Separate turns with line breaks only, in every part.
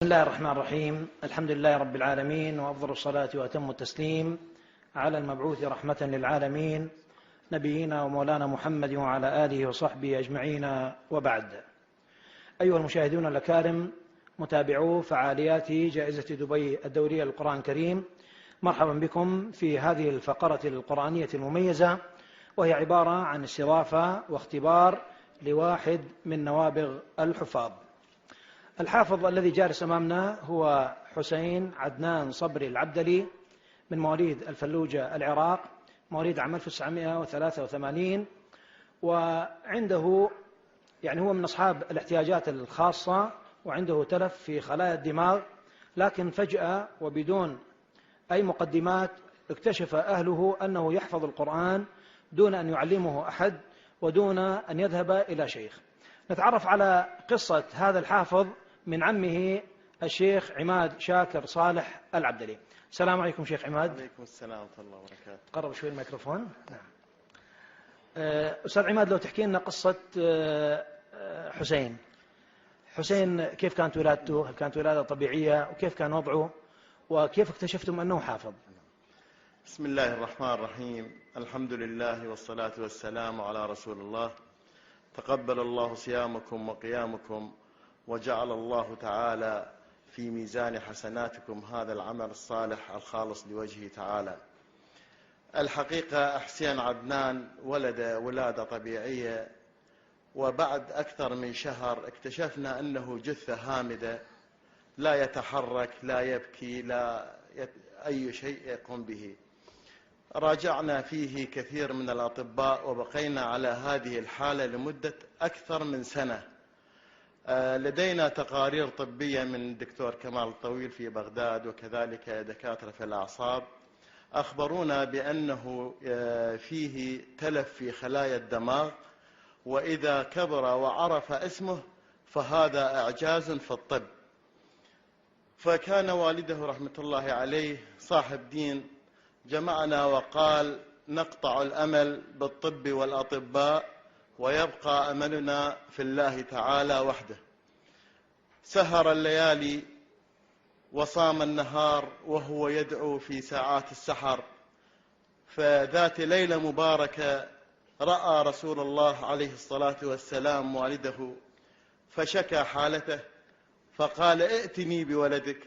بسم الله الرحمن الرحيم. الحمد لله رب العالمين، وأفضل الصلاة وأتم التسليم على المبعوث رحمة للعالمين نبينا ومولانا محمد وعلى آله وصحبه أجمعين، وبعد. أيها المشاهدون الأكارم، متابعو فعاليات جائزة دبي الدولية للقرآن الكريم، مرحبا بكم في هذه الفقرة القرآنية المميزة، وهي عبارة عن استضافة واختبار لواحد من نوابغ الحفاظ. الحافظ الذي جالس أمامنا هو حسين عدنان صبري العبدلي، من مواليد الفلوجة العراق، مواليد عام 1983، وعنده هو من أصحاب الاحتياجات الخاصة، وعنده تلف في خلايا الدماغ، لكن فجأة وبدون أي مقدمات اكتشف أهله أنه يحفظ القرآن دون أن يعلمه أحد ودون أن يذهب إلى شيخ. نتعرف على قصة هذا الحافظ من عمه الشيخ عماد شاكر صالح العبدلي. السلام عليكم شيخ عماد.
وعليكم السلام ورحمة الله وبركاته.
قرب شوي الميكروفون. نعم. أستاذ عماد، لو تحكي لنا قصة حسين كيف كانت ولادته؟ هل كانت ولادة طبيعية؟ وكيف كان وضعه؟ وكيف اكتشفتم أنه حافظ؟
بسم الله الرحمن الرحيم. الحمد لله والصلاة والسلام على رسول الله. تقبل الله صيامكم وقيامكم، وجعل الله تعالى في ميزان حسناتكم هذا العمل الصالح الخالص لوجهه تعالى. الحقيقة حسين عدنان ولد ولادة طبيعية، وبعد أكثر من شهر اكتشفنا أنه جثة هامدة، لا يتحرك، لا يبكي، لا أي شيء يقوم به. راجعنا فيه كثير من الأطباء، وبقينا على هذه الحالة لمدة أكثر من سنة. لدينا تقارير طبية من دكتور كمال الطويل في بغداد، وكذلك دكاترة في الأعصاب، أخبرونا بأنه فيه تلف في خلايا الدماغ، وإذا كبر وعرف اسمه فهذا إعجاز في الطب. فكان والده رحمة الله عليه صاحب دين، جمعنا وقال: نقطع الأمل بالطب والأطباء، ويبقى أملنا في الله تعالى وحده. سهر الليالي وصام النهار وهو يدعو في ساعات السحر. فذات ليلة مباركة رأى رسول الله عليه الصلاة والسلام والده، فشكى حالته، فقال: ائتني بولدك.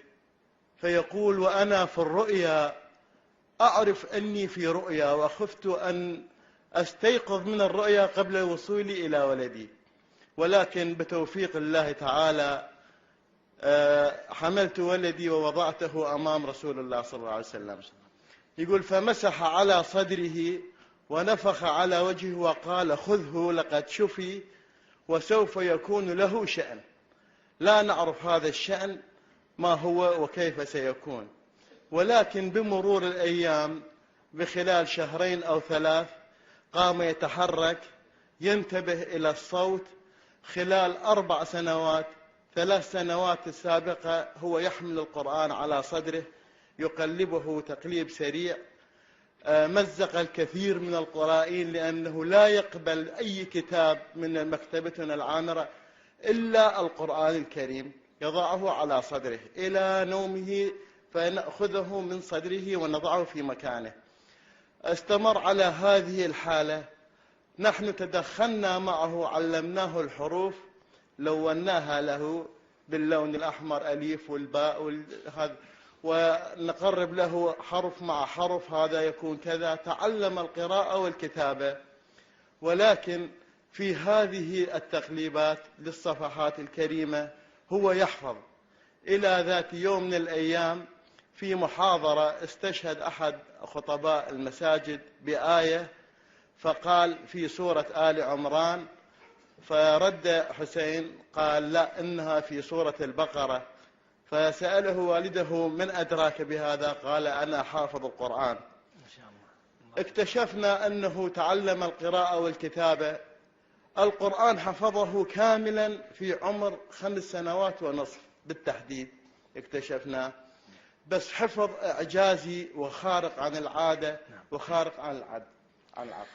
فيقول: وأنا في الرؤيا أعرف أني في رؤيا، وخفت أن أستيقظ من الرؤيا قبل وصولي إلى ولدي، ولكن بتوفيق الله تعالى حملت ولدي ووضعته أمام رسول الله صلى الله عليه وسلم. يقول: فمسح على صدره ونفخ على وجهه وقال: خذه لقد شفي، وسوف يكون له شأن. لا نعرف هذا الشأن ما هو وكيف سيكون، ولكن بمرور الأيام بخلال شهرين أو 3 قام يتحرك، ينتبه إلى الصوت. خلال 4 سنوات، 3 سنوات السابقة هو يحمل القرآن على صدره، يقلبه تقليب سريع. مزق الكثير من القرائين، لأنه لا يقبل أي كتاب من مكتبتنا العامرة إلا القرآن الكريم. يضعه على صدره إلى نومه، فنأخذه من صدره ونضعه في مكانه. استمر على هذه الحالة. نحن تدخلنا معه، علمناه الحروف، لوناها له باللون الأحمر، أليف والباء ونقرب له حرف مع حرف، هذا يكون كذا. تعلم القراءة والكتابة، ولكن في هذه التقليبات للصفحات الكريمة هو يحفظ. إلى ذات يوم من الأيام في محاضرة استشهد أحد خطباء المساجد بآية، فقال في سورة آل عمران، فرد حسين قال: لا، إنها في سورة البقرة. فسأله والده: من أدراك بهذا؟ قال: أنا حافظ القرآن.
ما شاء الله.
اكتشفنا أنه تعلم القراءة والكتابة. القرآن حفظه كاملا في عمر 5 سنوات ونصف بالتحديد اكتشفنا، بس حفظ إعجازي وخارق عن العادة وخارق عن العقل.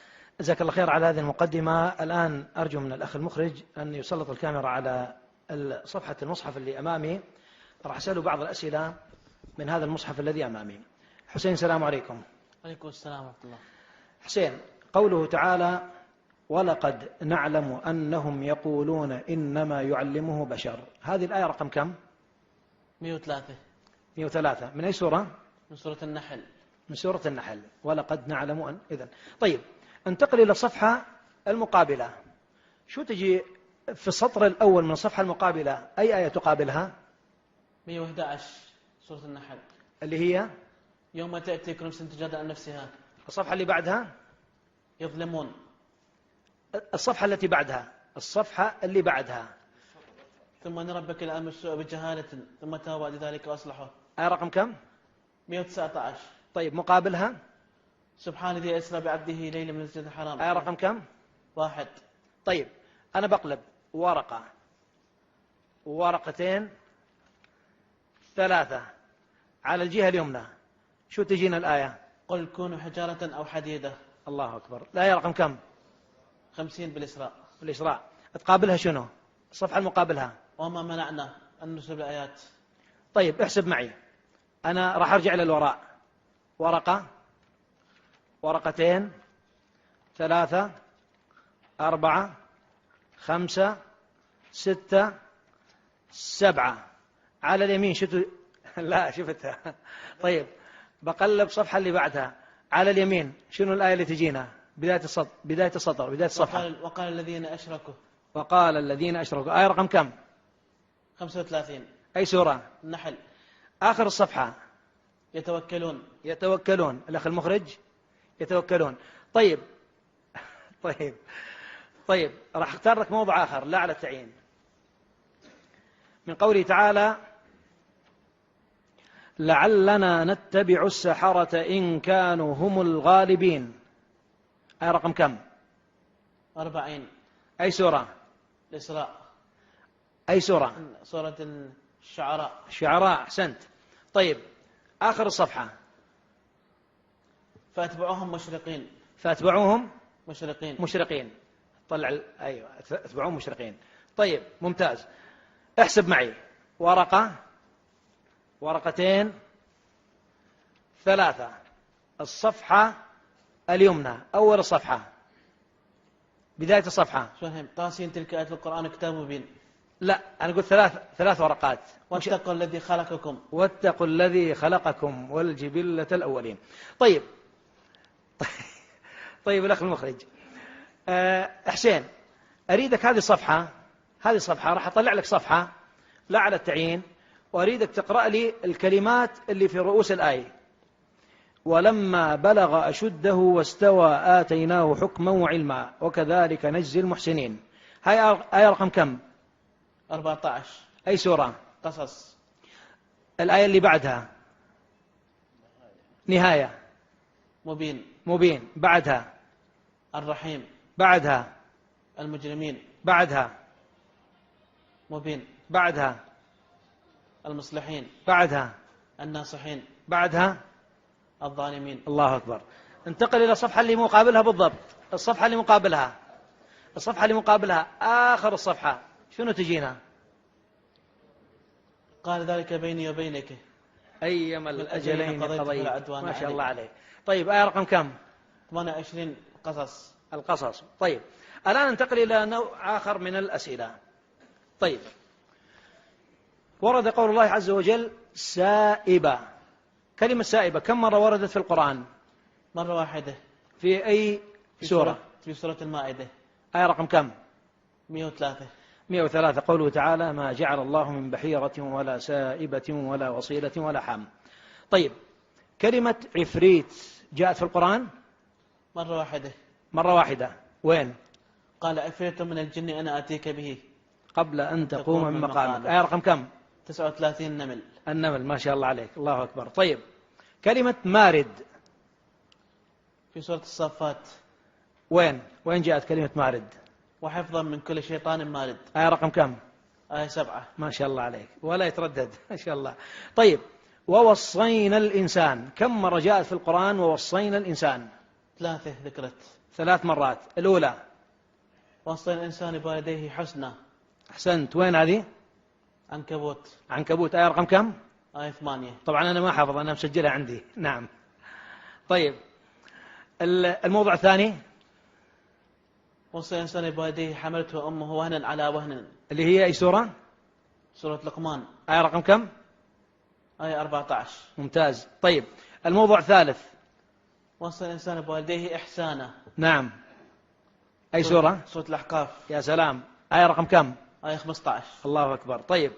جزاك الله خير على هذه المقدمة. الآن أرجو من الأخ المخرج أن يسلط الكاميرا على صفحة المصحف اللي أمامي، راح أسأله بعض الأسئلة من هذا المصحف الذي أمامي. حسين السلام عليكم.
عليكم السلام ورحمة الله.
حسين، قوله تعالى ولقد نعلم أنهم يقولون إنما يعلمه بشر، هذه الآية رقم كم؟
103.
103 من أي سورة؟
من سورة النحل.
من سورة النحل. ولقد نعلم أن إذن. طيب انتقل إلى الصفحة المقابلة. شو تجي في السطر الأول من الصفحة المقابلة؟ أي آية تقابلها؟
111 سورة النحل،
اللي هي
يوم تأتي كل نفس تجادل عن نفسها.
الصفحة اللي بعدها؟
يظلمون.
الصفحة التي بعدها. الصفحة اللي بعدها.
ثم أن ربك لأمر السوء بجهالة ثم تاب بعد ذلك وأصلحه.
آية رقم كم؟
119.
طيب مقابلها؟
سبحان الذي أسرى بعبده ليلا من المسجد الحرام.
آية رقم كم؟
1.
طيب أنا بقلب ورقة، ورقتين، 3 على الجهة اليمنى، شو تجينا الآية؟
قل كونوا حجارة أو حديدة.
الله أكبر. الآية رقم كم؟
50 بالإسراء.
الإسراء. تقابلها شنو؟ الصفحة المقابلها.
وما منعنا أن نرسل الآيات.
طيب احسب معي، أنا راح أرجع إلى الوراء. ورقة، ورقتين، 3، 4، 5، 6، 7 على اليمين. شفتوا؟ لا شفتها. طيب بقلب صفحة اللي بعدها على اليمين، شنو الآية اللي تجينا؟ بداية السطر، بداية الصفحة.
وقال الذين أشركوا.
وقال الذين أشركوا. آية رقم كم؟
35.
أي سورة؟
النحل.
آخر الصفحة.
يتوكلون.
يتوكلون. الأخ المخرج يتوكلون. طيب طيب راح اختار لك موضع آخر لا على التعيين. من قوله تعالى لعلنا نتبع السحرة إن كانوا هم الغالبين. آية رقم كم؟
40.
أي سورة؟
الإسراء.
أي سورة؟
سورة الشعراء.
الشعراء. أحسنت. طيب آخر الصفحة.
فأتبعوهم مشرقين.
فأتبعوهم
مشرقين.
طلع أيوة، أتبعوهم مشرقين. طيب ممتاز. احسب معي، ورقة، ورقتين، 3 الصفحة اليمنى، أول الصفحة، بداية الصفحة.
شو فهم؟ طاسين تلك آيات القرآن كتاب مبين.
لا أنا قلت 3 ورقات.
واتقوا الذي خلقكم.
واتقوا الذي خلقكم والجبلة الأولين. طيب الأخ المخرج، حسين أريدك هذه الصفحة راح أطلع لك صفحة لا على التعيين، وأريدك تقرأ لي الكلمات اللي في رؤوس الآية. ولما بلغ أشده واستوى آتيناه حكما وعلما وكذلك نجزي المحسنين. هاي آية رقم كم؟
14.
أي سورة؟
قصص.
الآية اللي بعدها نهاية. مبين. بعدها
الرحيم.
بعدها
المجرمين.
بعدها
مبين.
بعدها
المصلحين.
بعدها
الناصحين.
بعدها
الظالمين.
الله أكبر. انتقل إلى الصفحة اللي مقابلها بالضبط. الصفحة اللي مقابلها آخر الصفحة، شنو تجينا؟
قال ذلك بيني وبينك
أيما الأجلين قضيت. ما شاء الله عليك. طيب آية رقم كم؟
28.
القصص. طيب الآن ننتقل إلى نوع آخر من الأسئلة. طيب ورد قول الله عز وجل سائبة. كلمة سائبة كم مرة وردت في القرآن؟
مرة واحدة.
في أي سورة؟
في سورة المائدة.
آية رقم كم؟
103.
103. قوله تعالى ما جعل الله من بحيرة ولا سائبة ولا وصيلة ولا حام. طيب كلمة عفريت جاءت في القرآن؟
مرة واحدة.
وين؟
قال عفريت من الجن أنا آتيك به
قبل أن تقوم من مقامك. آية رقم كم؟
39.
النمل. ما شاء الله عليك، الله أكبر. طيب كلمة مارد
في سورة الصافات.
وين جاءت كلمة مارد؟
وحفظا من كل شيطان مارد.
آية رقم كم؟
آية 7.
ما شاء الله عليك، ولا يتردد. ما شاء الله. طيب ووصينا الإنسان كم مرة جاءت في القرآن ووصينا الإنسان؟
3 ذكرت.
3 مرات. الأولى
وصينا الإنسان بوالديه حسنا.
أحسنت. وين هذه؟
عنكبوت.
عنكبوت. آية رقم كم؟
آية 8.
طبعا أنا ما حافظ، أنا مسجلها عندي. نعم. طيب الموضوع الثاني
وصى الإنسان بوالديه حملته أمه وهنا على وهن.
اللي هي أي سورة؟
سورة لقمان.
آية رقم كم؟
آية 14.
ممتاز. طيب الموضوع الثالث.
وصى الإنسان بوالديه إحسانا.
نعم. أي سورة؟
سورة الأحقاف.
يا سلام. آية رقم كم؟
آية 15.
الله أكبر. طيب